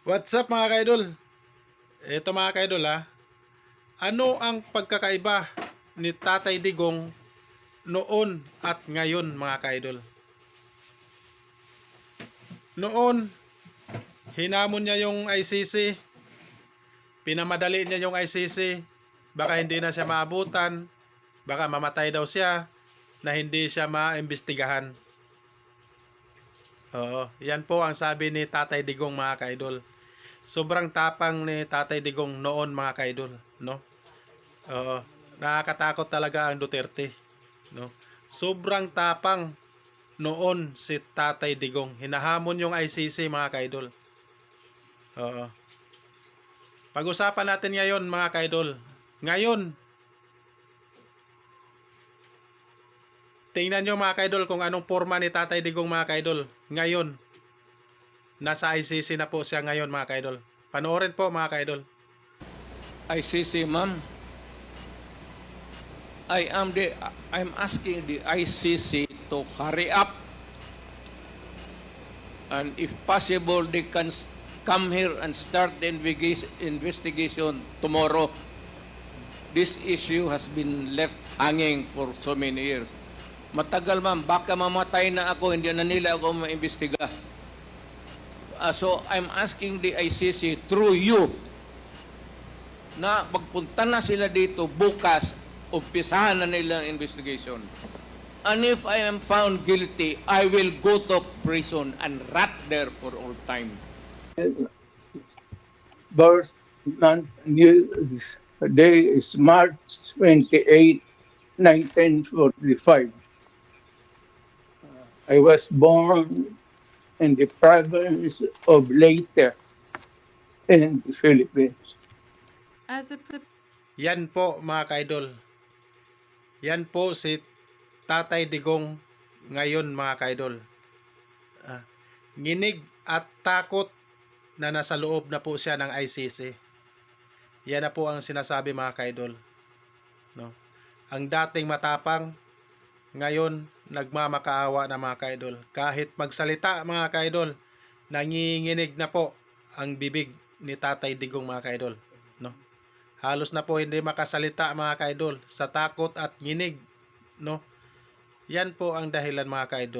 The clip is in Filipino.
What's up mga kaidol? Ito mga kaidol ano ang pagkakaiba ni Tatay Digong noon at ngayon mga kaidol? Noon, hinamon niya yung ICC, pinamadali niya yung ICC, baka hindi na siya maabutan, baka mamatay daw siya na hindi siya maimbestigahan. Oo, yan po ang sabi ni Tatay Digong mga kaidol. Sobrang tapang ni Tatay Digong noon mga kaidol, no? Oo, nakakatakot talaga ang Duterte, no? Sobrang tapang noon si Tatay Digong. Hinahamon yung ICC mga kaidol. Oo. Pag-usapan natin ngayon mga kaidol. Ngayon, tingnan nyo mga kaidol kung anong forma ni Tatay Digong mga kaidol. Ngayon, nasa ICC na po siya ngayon mga kaidol. Panoorin po mga kaidol. ICC, ma'am. I'm asking the ICC to hurry up, and if possible they can come here and start the investigation tomorrow. This issue has been left hanging for so many years. Matagal, ma'am, baka mamatay na ako, hindi na nila ako maimbestiga. So I'm asking the ICC through you na magpunta na sila dito bukas, umpisahan na nila ang investigation. And if I am found guilty, I will go to prison and rot there for all time. Birth month day is March 28, 1945. I was born in the province of Leyte in the Philippines. Yan po mga kaidol. Yan po si Tatay Digong ngayon mga kaidol. Nginig at takot na nasa loob na po siya ng ICC. Yan na po ang sinasabi mga kaidol. No? Ang dating matapang, ngayon nagmamakaawa na mga kaidol. Kahit magsalita mga kaidol, nanginginig na po ang bibig ni Tatay Digong mga kaidol. No? Halos na po hindi makasalita mga kaidol sa takot at nginig. No? Yan po ang dahilan mga kaidol.